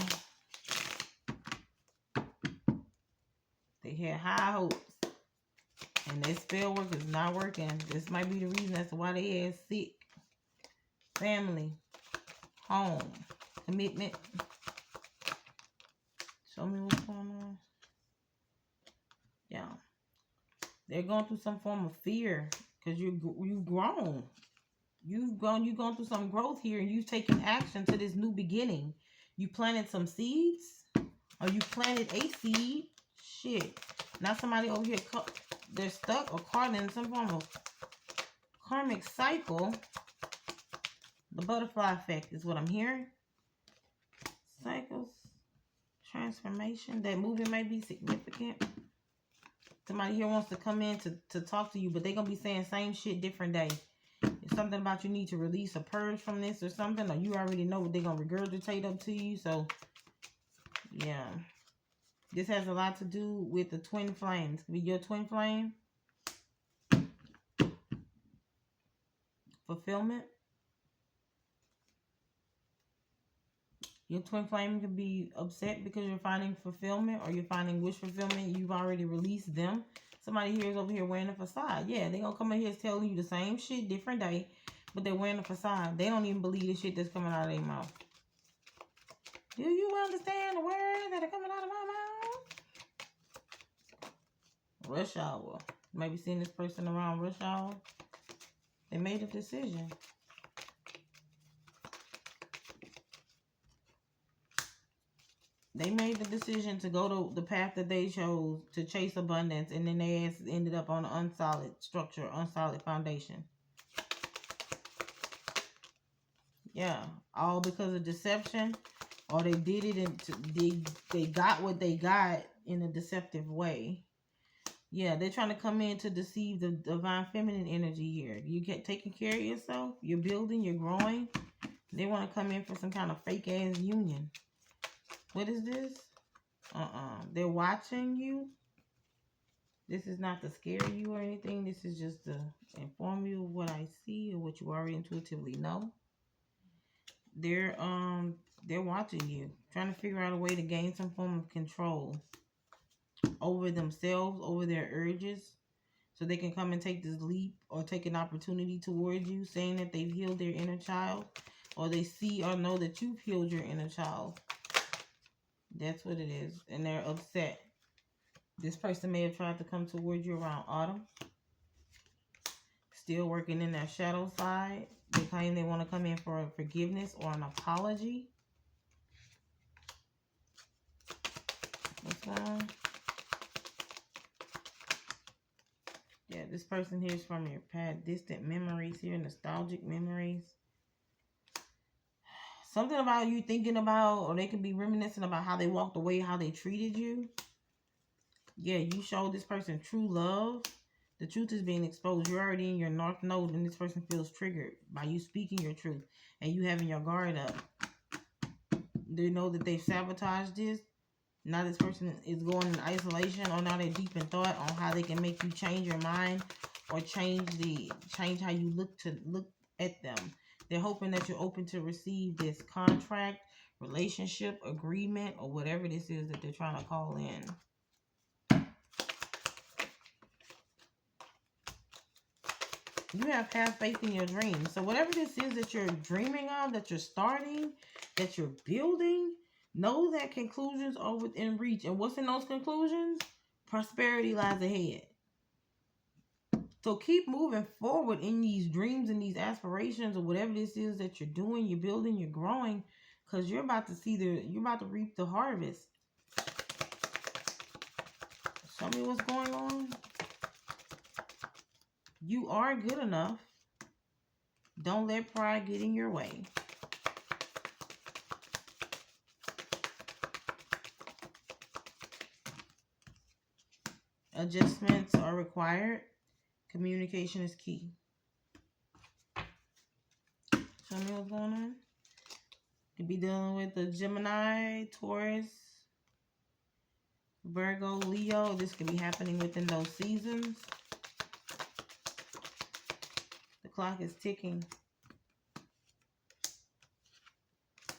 They had high hopes. And their spell work is not working. This might be the reason as to why they had sick. Family. Home. Commitment. Show me what's going on. Yeah. They're going through some form of fear. Because you've grown. You've gone through some growth here. And you've taken action to this new beginning. You planted some seeds. Or you planted a seed. Shit. Now somebody over here, they're stuck or caught in some form of karmic cycle. The butterfly effect is what I'm hearing. Cycles. Transformation. That movie may be significant. Somebody here wants to come in to talk to you, but they're going to be saying same shit, different day. It's something about you need to release or purge from this or something, or you already know what they're going to regurgitate up to you. So, yeah. This has a lot to do with the twin flames. Could be your twin flame. Fulfillment. Your twin flame can be upset because you're finding fulfillment or you're finding wish fulfillment. You've already released them. Somebody here is over here wearing a facade. Yeah, they're going to come in here telling you the same shit, different day, but they're wearing a facade. They don't even believe the shit that's coming out of their mouth. Do you understand the words that are coming out of my mouth? Rush hour. Maybe seeing this person around rush hour. They made a decision. They made the decision to go to the path that they chose to chase abundance, and then they ended up on an unsolid structure, unsolid foundation. Yeah, all because of deception, or they did it and they got what they got in a deceptive way. Yeah, they're trying to come in to deceive the divine feminine energy here. You get taking care of yourself. You're building. You're growing. They want to come in for some kind of fake ass union. What is this? They're watching you. This is not to scare you or anything. This is just to inform you of what I see or what you already intuitively know. They're watching you, trying to figure out a way to gain some form of control over themselves, over their urges, so they can come and take this leap or take an opportunity towards you, saying that they've healed their inner child, or they see or know that you've healed your inner child. That's what it is. And they're upset. This person may have tried to come towards you around autumn. Still working in their shadow side. They claim they want to come in for a forgiveness or an apology. What's going on? Yeah, this person here is from your past, distant memories here, nostalgic memories. Something about you thinking about, or they could be reminiscing about how they walked away, how they treated you. Yeah, you showed this person true love. The truth is being exposed. You're already in your north node, and this person feels triggered by you speaking your truth and you having your guard up. They know that they've sabotaged this. Now this person is going in isolation, or now they're deep in thought on how they can make you change your mind or change how you look at them. They're hoping that you're open to receive this contract, relationship, agreement, or whatever this is that they're trying to call in. You have to have faith in your dreams. So whatever this is that you're dreaming of, that you're starting, that you're building, know that conclusions are within reach. And what's in those conclusions? Prosperity lies ahead. So keep moving forward in these dreams and these aspirations, or whatever this is that you're doing, you're building, you're growing, because you're about to reap the harvest. Show me what's going on. You are good enough. Don't let pride get in your way. Adjustments are required. Communication is key. Show me what's going on. Could be dealing with the Gemini, Taurus, Virgo, Leo. This could be happening within those seasons. The clock is ticking.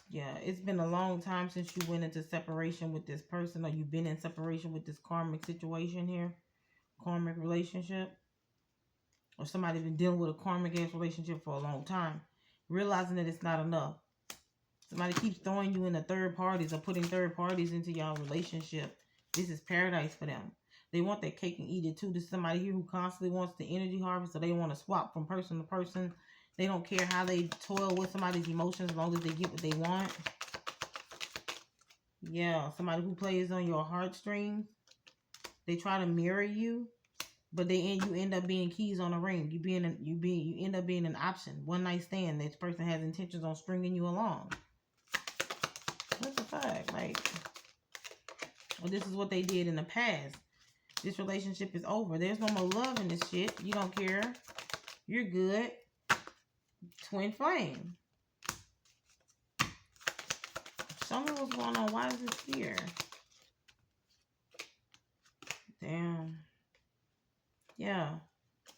Yeah, it's been a long time since you went into separation with this person, or you've been in separation with this karmic situation here. Karmic relationship. Or somebody's been dealing with a karmic ass relationship for a long time. Realizing that it's not enough. Somebody keeps throwing you into third parties or putting third parties into y'all relationship. This is paradise for them. They want that cake and eat it too. There's somebody here who constantly wants the energy harvest, so they want to swap from person to person. They don't care how they toil with somebody's emotions as long as they get what they want. Yeah, somebody who plays on your heartstrings. They try to mirror you, but you end up being keys on a ring. You end up being an option. One night stand. This person has intentions on stringing you along. What the fuck? Like, well, this is what they did in the past. This relationship is over. There's no more love in this shit. You don't care. You're good. Twin flame. Show me what's going on. Why is this here? Damn. Yeah.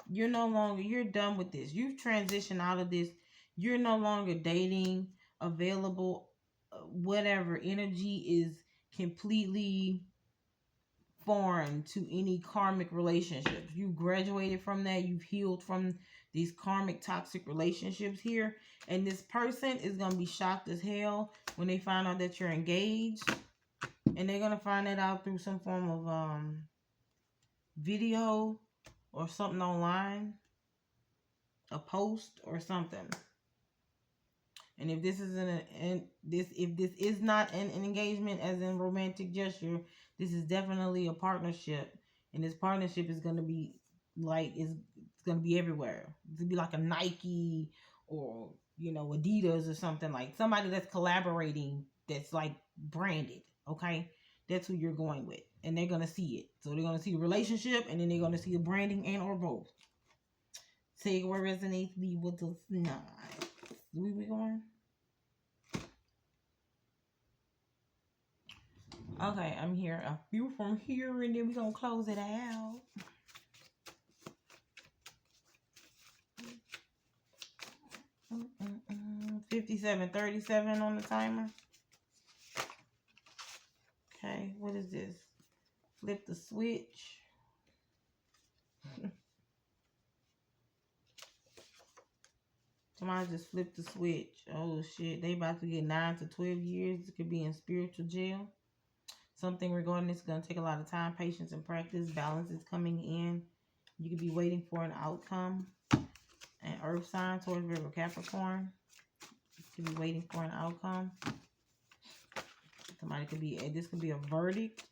You're done with this. You've transitioned out of this. You're no longer dating, available, whatever. Energy is completely foreign to any karmic relationships. You graduated from that. You've healed from these karmic toxic relationships here. And this person is going to be shocked as hell when they find out that you're engaged. And they're going to find that out through some form of video or something online. A post or something. And if this isn't if this is not an engagement as in romantic gesture, this is definitely a partnership. And this partnership is going to be like, it's going to be everywhere. It's going to be like a Nike or, Adidas or something, like somebody that's collaborating, that's like branded. Okay. That's who you're going with. And they're going to see it. So they're going to see the relationship, and then they're going to see the branding and or both. Take what resonates, leave what does not. Where we going? Okay, I'm here. A few from here, and then we're going to close it out. Mm-mm-mm. 57:37 on the timer. Okay, what is this? Flip the switch. Somebody just flipped the switch. Oh shit, they about to get 9 to 12 years. It could be in spiritual jail. Something regarding this is going to take a lot of time, patience, and practice. Balance is coming in. You could be waiting for an outcome. An earth sign, Taurus, Virgo, Capricorn. You could be waiting for an outcome. This could be a verdict.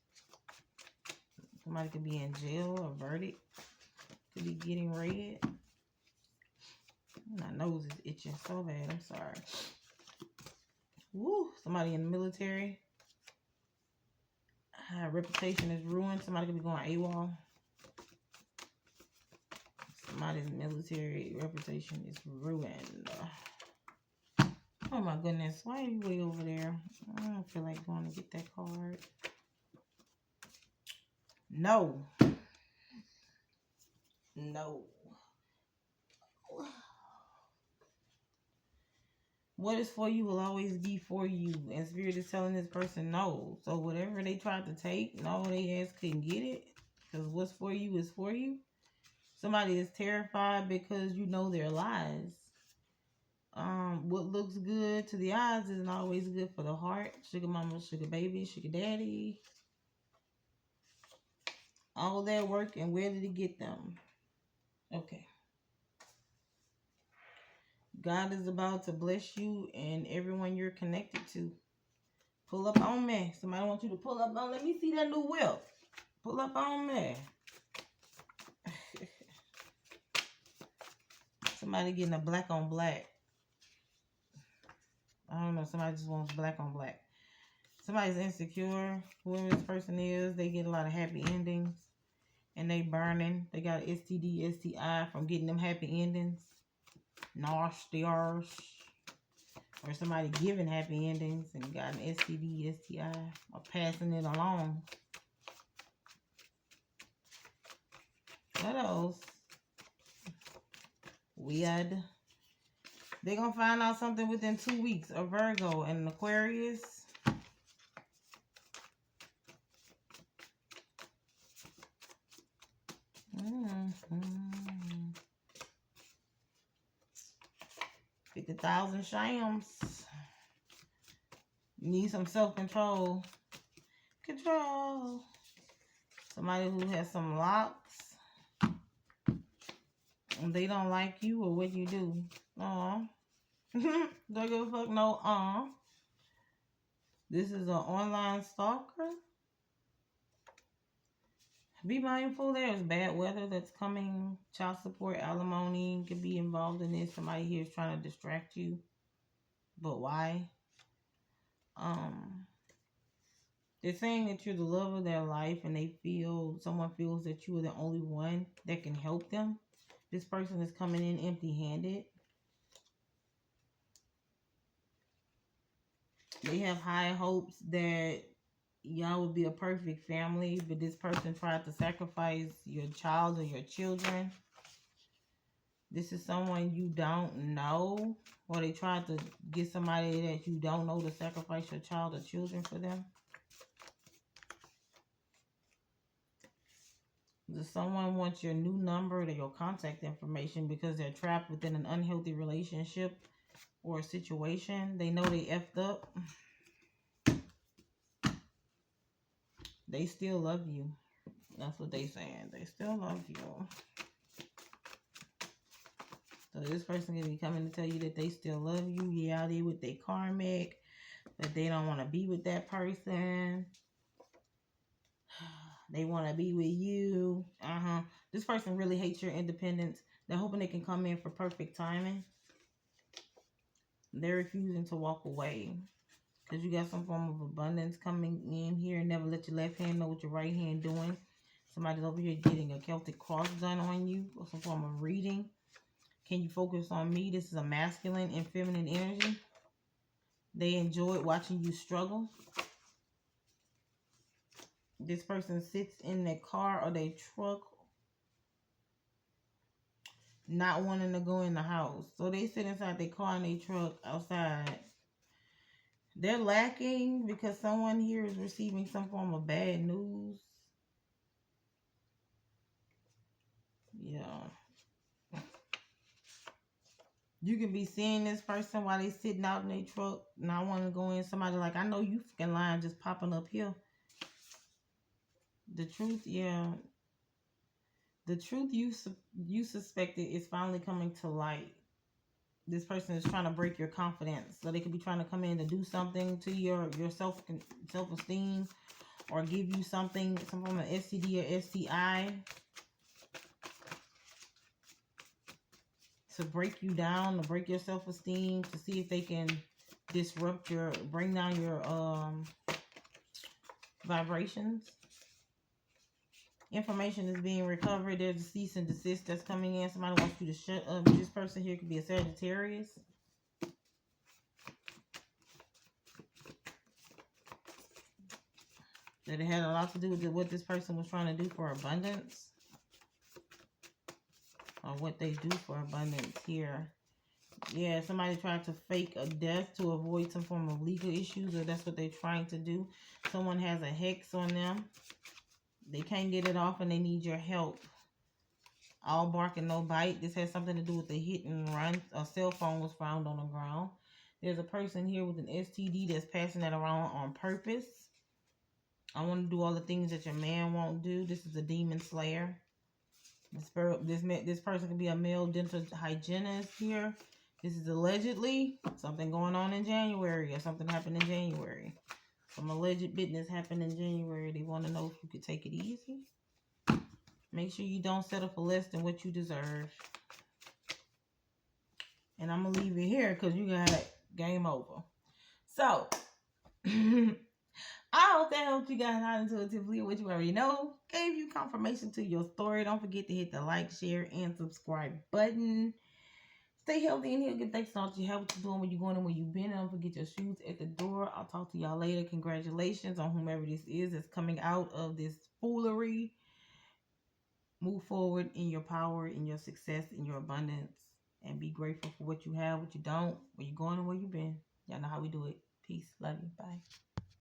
Somebody could be in jail, a verdict. Could be getting read. My nose is itching so bad. I'm sorry. Woo! Somebody in the military. Reputation is ruined. Somebody could be going AWOL. Somebody's military reputation is ruined. Oh my goodness. Why are you way over there? I don't feel like going to get that card. No. No. What is for you will always be for you. And Spirit is telling this person no. So whatever they tried to take, no, they ass couldn't get it. Because what's for you is for you. Somebody is terrified because you know their lies. What looks good to the eyes isn't always good for the heart. Sugar mama, sugar baby, sugar daddy. All that work, and where did it get them? Okay. God is about to bless you and everyone you're connected to. Pull up on me. Somebody wants you to pull up on. Let me see that new whip. Pull up on me. Somebody getting a black on black. I don't know. Somebody just wants black on black. Somebody's insecure. Whoever this person is, they get a lot of happy endings. And they burning. They got STD, STI from getting them happy endings. Nasty arse. Or somebody giving happy endings and got an STD, STI, or passing it along. What else? Weird. They're going to find out something within 2 weeks. A Virgo and an Aquarius. Mm-hmm. 50,000 shams. Need some self-control. Control. Somebody who has some locks. And they don't like you or what you do. Don't give a fuck. No. This is an online stalker. Be mindful, there's bad weather that's coming. Child support, alimony could be involved in this. Somebody here is trying to distract you. But why? They're saying that you're the love of their life and someone feels that you are the only one that can help them. This person is coming in empty-handed. They have high hopes that y'all would be a perfect family, but this person tried to sacrifice your child or your children. This is someone you don't know, or they tried to get somebody that you don't know to sacrifice your child or children for them. Does someone want your new number or your contact information because they're trapped within an unhealthy relationship or a situation? They know they effed up. They still love you. That's what they saying. They still love you. So this person can be coming to tell you that they still love you. Yeah, they with their karmic, but they don't want to be with that person. They want to be with you. This person really hates your independence. They're hoping they can come in for perfect timing. They're refusing to walk away. Because you got some form of abundance coming in here. Never let your left hand know what your right hand doing. Somebody's over here getting a Celtic cross done on you. Or some form of reading. Can you focus on me? This is a masculine and feminine energy. They enjoyed watching you struggle. This person sits in their car or their truck, not wanting to go in the house. So they sit inside their car and their truck outside. They're lacking because someone here is receiving some form of bad news. Yeah. You can be seeing this person while they sitting out in their truck, not wanting to go in. Somebody like, I know you fucking lying, just popping up here. The truth, yeah. The truth you suspected is finally coming to light. This person is trying to break your confidence. So they could be trying to come in to do something to your self-esteem or give you something, some form of STD or STI. To break you down, to break your self-esteem, to see if they can bring down your vibrations. Information is being recovered. There's a cease and desist that's coming in. Somebody wants you to shut up. This person here could be a Sagittarius. That it had a lot to do with what this person was trying to do for abundance. Or what they do for abundance here. Yeah, somebody tried to fake a death to avoid some form of legal issues, or that's what they're trying to do. Someone has a hex on them. They can't get it off and they need your help. All bark and no bite. This has something to do with the hit and run. A cell phone was found on the ground. There's a person here with an STD that's passing that around on purpose. I want to do all the things that your man won't do. This is a demon slayer. This person could be a male dental hygienist here. This is allegedly something going on in January or something happened in January. Some alleged business happened in January. They want to know if you could take it easy. Make sure you don't settle for less than what you deserve. And I'm going to leave it here because you got game over. So, I hope that helped you guys out intuitively, which you already know. Gave you confirmation to your story. Don't forget to hit the like, share, and subscribe button. Stay healthy in here. Get thanks to all you have, what you're doing, where you're going, and where you've been. And don't forget your shoes at the door. I'll talk to y'all later. Congratulations on whomever this is that's coming out of this foolery. Move forward in your power, in your success, in your abundance, and be grateful for what you have, what you don't, where you're going, and where you've been. Y'all know how we do it. Peace. Love you. Bye.